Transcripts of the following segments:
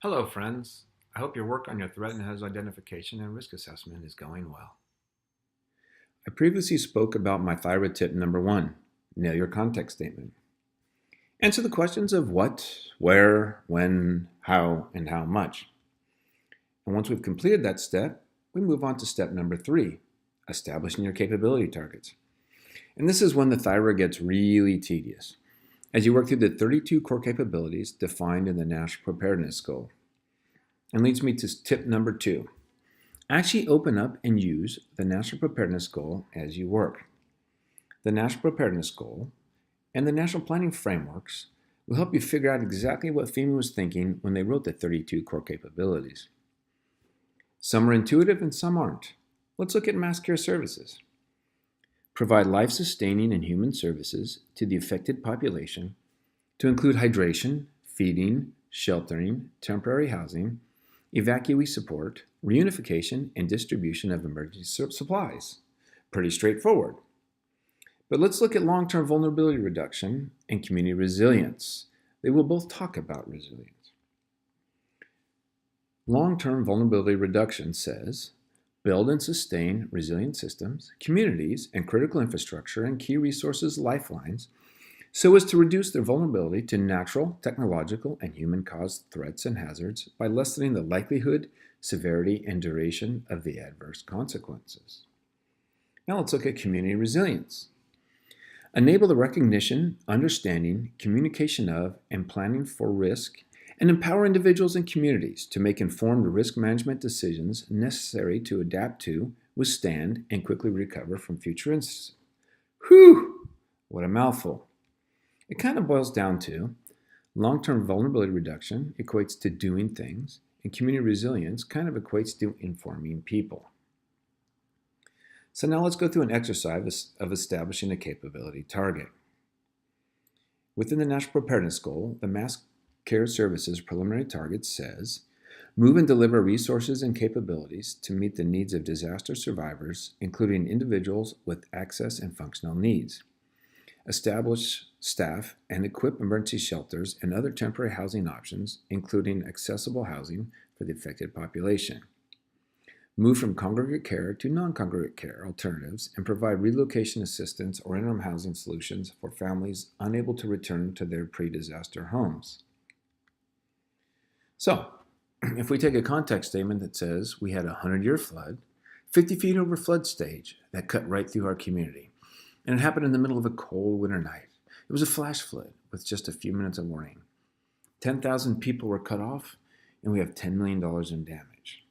Hello, friends. I hope your work on your threat and hazard identification and risk assessment is going well. I previously spoke about my THIRA tip number 1, nail your context statement. Answer the questions of what, where, when, how, and how much. And once we've completed that step, we move on to step number 3, establishing your capability targets. And this is when the THIRA gets really tedious, as you work through the 32 core capabilities defined in the National Preparedness Goal. And leads me to tip number 2. Actually open up and use the National Preparedness Goal as you work. The National Preparedness Goal and the National Planning Frameworks will help you figure out exactly what FEMA was thinking when they wrote the 32 core capabilities. Some are intuitive and some aren't. Let's look at mass care services. Provide life-sustaining and human services to the affected population to include hydration, feeding, sheltering, temporary housing, evacuee support, reunification, and distribution of emergency supplies. Pretty straightforward. But let's look at long-term vulnerability reduction and community resilience. They will both talk about resilience. Long-term vulnerability reduction says, build and sustain resilient systems, communities, and critical infrastructure and key resources lifelines so as to reduce their vulnerability to natural, technological, and human-caused threats and hazards by lessening the likelihood, severity, and duration of the adverse consequences. Now let's look at community resilience. Enable the recognition, understanding, communication of, and planning for risk, and empower individuals and communities to make informed risk management decisions necessary to adapt to, withstand, and quickly recover from future incidents. Whew! What a mouthful. It kind of boils down to long-term vulnerability reduction equates to doing things, and community resilience kind of equates to informing people. So now let's go through an exercise of establishing a capability target. Within the National Preparedness Goal, the Mass Care Services preliminary target says, move and deliver resources and capabilities to meet the needs of disaster survivors, including individuals with access and functional needs. Establish, staff, and equip emergency shelters and other temporary housing options, including accessible housing for the affected population. Move from congregate care to non-congregate care alternatives and provide relocation assistance or interim housing solutions for families unable to return to their pre-disaster homes. So, if we take a context statement that says we had a 100-year flood, 50 feet over flood stage that cut right through our community, and it happened in the middle of a cold winter night. It was a flash flood with just a few minutes of warning. 10,000 people were cut off, and we have $10 million in damage.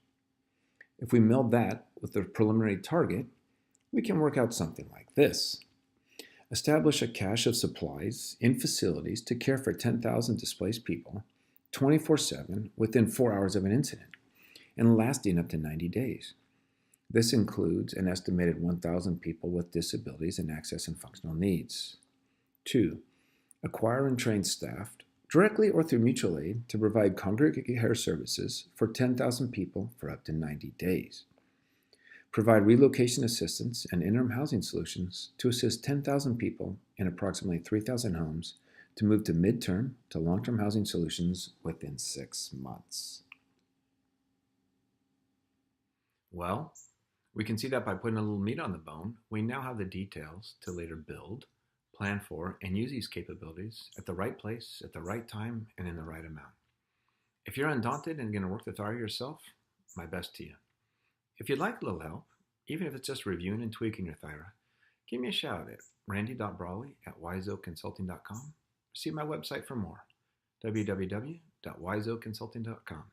If we meld that with the preliminary target, we can work out something like this. Establish a cache of supplies in facilities to care for 10,000 displaced people 24/7 within 4 hours of an incident and lasting up to 90 days. This includes an estimated 1,000 people with disabilities and access and functional needs. 2. Acquire and train staff, directly or through mutual aid, to provide congregate care services for 10,000 people for up to 90 days. Provide relocation assistance and interim housing solutions to assist 10,000 people in approximately 3,000 homes to move to midterm to long-term housing solutions within 6 months. Well, we can see that by putting a little meat on the bone, we now have the details to later build, plan for, and use these capabilities at the right place, at the right time, and in the right amount. If you're undaunted and going to work the THIRA yourself, my best to you. If you'd like a little help, even if it's just reviewing and tweaking your THIRA, give me a shout at randy.brawley@wiseoakconsulting.com. See my website for more, www.wiseoakconsulting.com.